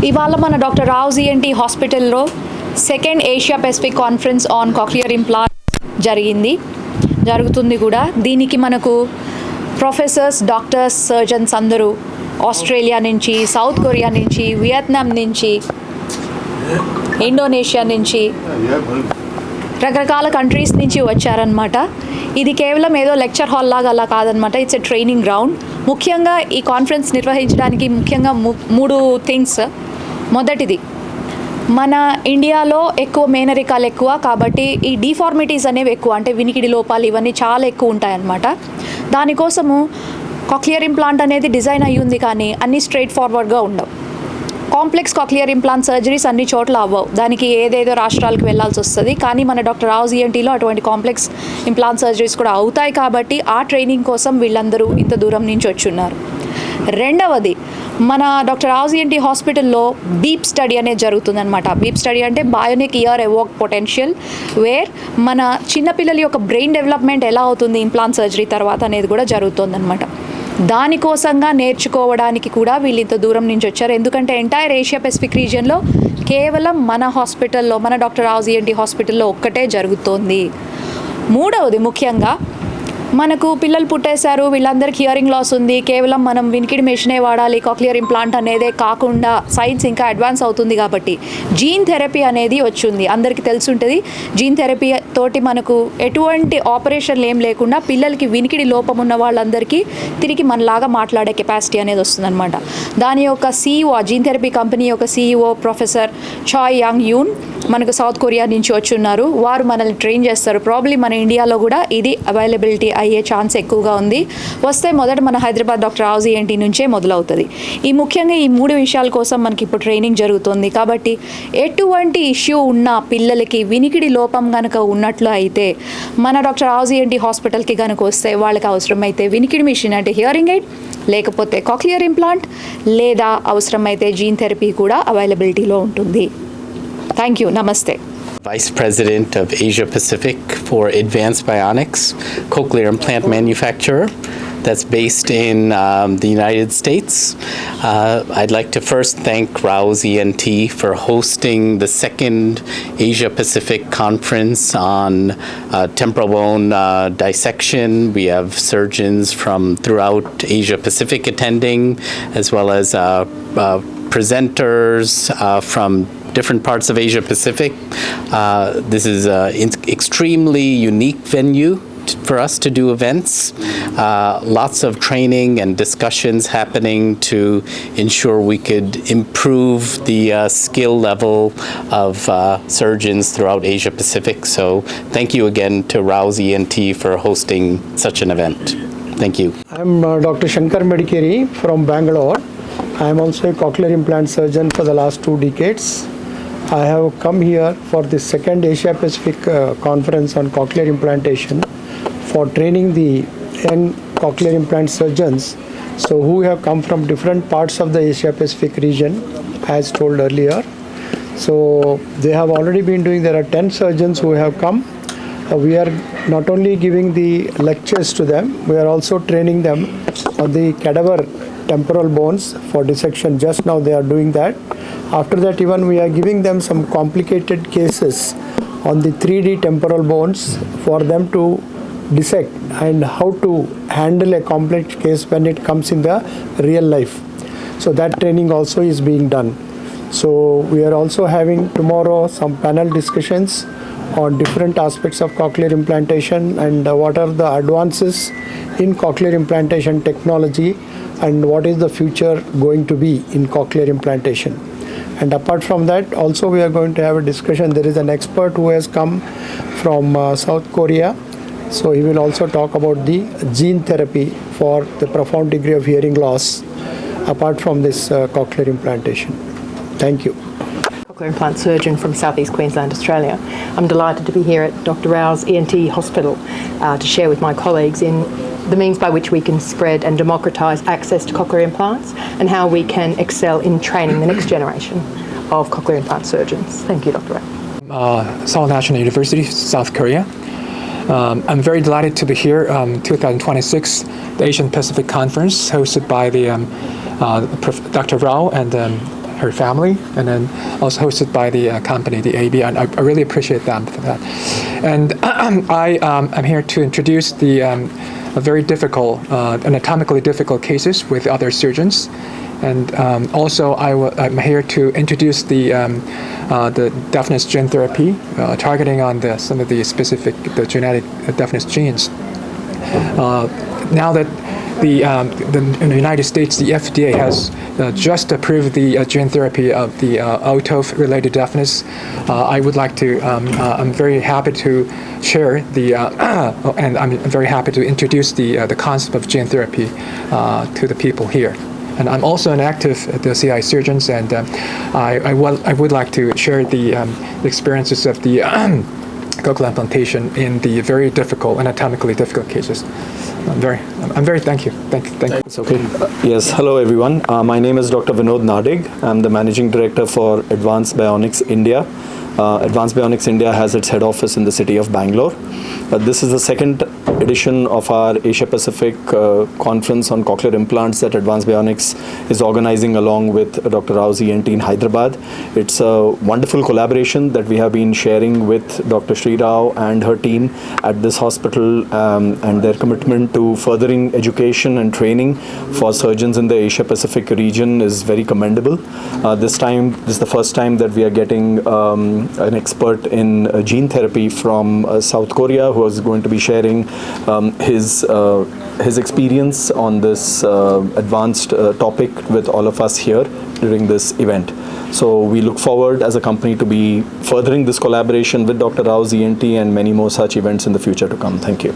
ఇవాళ మన doctor Rao's ENT హాస్పిటల్లో second Asia Pacific conference on cochlear implant జరుగుతుంది కూడా. దీనికి మనకు ప్రొఫెసర్స్, డాక్టర్స్, సర్జన్స్ అందరూ ఆస్ట్రేలియా నుంచి, సౌత్ కొరియా నుంచి, వియత్నాం నుంచి, ఇండోనేషియా నుంచి, రకరకాల కంట్రీస్ నుంచి వచ్చారనమాట. ఇది కేవలం ఏదో లెక్చర్ హాల్ లాగా అలా కాదనమాట. It's a training ground. ముఖ్యంగా ఈ కాన్ఫరెన్స్ నిర్వహించడానికి ముఖ్యంగా మూడు థింగ్స్. మొదటిది, మన ఇండియాలో ఎక్కువ మేనరికాలు ఎక్కువ కాబట్టి ఈ డిఫార్మిటీస్ అనేవి ఎక్కువ, అంటే వినికిడి లోపాలు ఇవన్నీ చాలా ఎక్కువ ఉంటాయన్నమాట. దానికోసము కాక్లియర్ ఇంప్లాంట్ అనేది డిజైన్ అయ్యి ఉంది, కానీ అన్నీ స్ట్రైట్ ఫార్వర్డ్గా ఉండవు. కాంప్లెక్స్ కాక్లియర్ ఇంప్లాంట్ సర్జరీస్ అన్ని చోట్ల అవ్వవు, దానికి ఏదేదో రాష్ట్రాలకు వెళ్ళాల్సి వస్తుంది. కానీ మన డాక్టర్ రావుస్ ఈఎన్టీలో అటువంటి కాంప్లెక్స్ ఇంప్లాంట్ సర్జరీస్ కూడా అవుతాయి కాబట్టి ఆ ట్రైనింగ్ కోసం వీళ్ళందరూ ఇంత దూరం నుంచి వచ్చున్నారు. రెండవది, మన డాక్టర్ రావుస్ ఈఎన్టీ హాస్పిటల్లో బీప్ స్టడీ అనేది జరుగుతుందన్నమాట. బీప్ స్టడీ అంటే బయోనిక్ ఇయర్ ఎవోక్ పొటెన్షియల్, వేర్ మన చిన్నపిల్లల యొక్క బ్రెయిన్ డెవలప్మెంట్ ఎలా అవుతుంది ఇంప్లాంట్ సర్జరీ తర్వాత అనేది కూడా జరుగుతుందన్నమాట. దానికోసంగా నేర్చుకోవడానికి కూడా వీళ్ళు ఇంత దూరం నుంచి వచ్చారు. ఎందుకంటే ఎంటైర్ ఏషియా పెసిఫిక్ రీజియన్లో కేవలం మన హాస్పిటల్లో, మన డాక్టర్ రావుస్ ఈఎన్టీ హాస్పిటల్లో ఒక్కటే జరుగుతోంది. మూడవది, ముఖ్యంగా మనకు పిల్లలు పుట్టేశారు, వీళ్ళందరికీ హియరింగ్ లాస్ ఉంది, కేవలం మనం వినికిడి మెషినే వాడాలి, కాక్లియర్ ఇంప్లాంట్ అనేదే కాకుండా సైన్స్ ఇంకా అడ్వాన్స్ అవుతుంది కాబట్టి జీన్ థెరపీ అనేది వచ్చింది. అందరికీ తెలుసుంటుంది, జీన్ థెరపీ తోటి మనకు ఎటువంటి ఆపరేషన్లు ఏం లేకుండా పిల్లలకి వినికిడి లోపం ఉన్న వాళ్ళందరికీ తిరిగి మనలాగా మాట్లాడే కెపాసిటీ అనేది వస్తుందన్నమాట. దాని యొక్క CEO, జీన్ థెరపీ కంపెనీ యొక్క CEO ప్రొఫెసర్ చాయ్ యాంగ్ యూన్ మనకు సౌత్ కొరియా నుంచి వచ్చున్నారు. వారు మనల్ని ట్రైన్ చేస్తారు. ప్రాబ్లీ మన ఇండియాలో కూడా ఇది అవైలబిలిటీ అయ్యే ఛాన్స్ ఎక్కువగా ఉంది. వస్తే మొదట మన హైదరాబాద్ డాక్టర్ రావుస్ ఈఎన్టీ నుంచే మొదలవుతుంది. ముఖ్యంగా ఈ మూడు విషయాల కోసం మనకి ఇప్పుడు ట్రైనింగ్ జరుగుతుంది. కాబట్టి ఎటువంటి ఇష్యూ ఉన్న పిల్లలకి వినికిడి లోపం కనుక ఉన్నట్లు అయితే మన డాక్టర్ రావుస్ ఈఎన్టీ హాస్పిటల్కి కనుక వస్తే వాళ్ళకి అవసరమైతే వినికిడి మిషన్ అంటే హియరింగ్ ఎయిడ్, లేకపోతే కాక్లియర్ ఇంప్లాంట్, లేదా అవసరమైతే జీన్ థెరపీ కూడా అవైలబిలిటీలో ఉంటుంది. Thank you. Namaste. Vice President of Asia Pacific for Advanced Bionics, Cochlear Implant manufacturer that's based in the United States. I'd like to first thank Rao's ENT for hosting the second Asia Pacific conference on temporal bone dissection. We have surgeons from throughout Asia Pacific attending, as well as presenters from different parts of Asia Pacific. This is an extremely unique venue for us to do events. Lots of training and discussions happening to ensure we could improve the skill level of surgeons throughout Asia Pacific. So thank you again to Rao's ENT for hosting such an event. Thank you. I'm Dr. Shankar Medikeri from Bangalore. I am also a cochlear implant surgeon for the last 2 decades. I have come here for the second Asia Pacific conference on cochlear implantation for training the young cochlear implant surgeons, so who have come from different parts of the Asia Pacific region, as told earlier. So they have already been doing, there are 10 surgeons who have come. We are not only giving the lectures to them, we are also training them on the cadaver temporal bones for dissection. Just now they are doing that. After that, even we are giving them some complicated cases on the 3D temporal bones for them to dissect and how to handle a complex case when it comes in the real life. So that training also is being done. So we are also having tomorrow some panel discussions on different aspects of cochlear implantation and what are the advances in cochlear implantation technology and what is the future going to be in cochlear implantation. And apart from that, also we are going to have a discussion. There is an expert who has come from South Korea. So he will also talk about the gene therapy for the profound degree of hearing loss apart from this cochlear implantation. Thank you. Cochlear implant surgeon from Southeast Queensland, Australia. I'm delighted to be here at Dr. Rao's ENT Hospital to share with my colleagues in the means by which we can spread and democratise access to cochlear implants and how we can excel in training the next generation of cochlear implant surgeons. Thank you, Dr. Rao. Seoul National University, South Korea. I'm very delighted to be here, 2026, the Asian Pacific Conference hosted by the Dr. Rao and her family, and then also hosted by the company, the AB, and I really appreciate them for that. And I'm here to introduce the a very difficult, anatomically difficult cases with other surgeons. And also, I'm here to introduce the deafness gene therapy, targeting on some of the specific genetic deafness genes. Now that in the United States, the FDA has just approved the gene therapy of the OTOF-related deafness. I would like to. I'm very happy to share and I'm very happy to introduce the concept of gene therapy to the people here. And I'm also an active CI surgeon, and I would like to share the experiences of the cochlear implantation in the very difficult, anatomically difficult cases. I'm very thank you. Thank you. It's okay. Yes, hello everyone. My name is Dr. Vinod Nadig. I'm the Managing Director for Advanced Bionics India. Advanced Bionics India has its head office in the city of Bangalore. This is the second edition of our Asia Pacific conference on cochlear implants that Advanced Bionics is organizing along with Dr. Rao's ENT in Hyderabad. It's a wonderful collaboration that we have been sharing with Dr. Sri Rao and her team at this hospital, and their commitment to furthering education and training for surgeons in the Asia Pacific region is very commendable. This is the first time that we are getting an expert in gene therapy from South Korea, who is going to be sharing his experience on this advanced topic with all of us here during this event. So we look forward as a company to be furthering this collaboration with Dr. Rao's ENT and many more such events in the future to come. Thank you.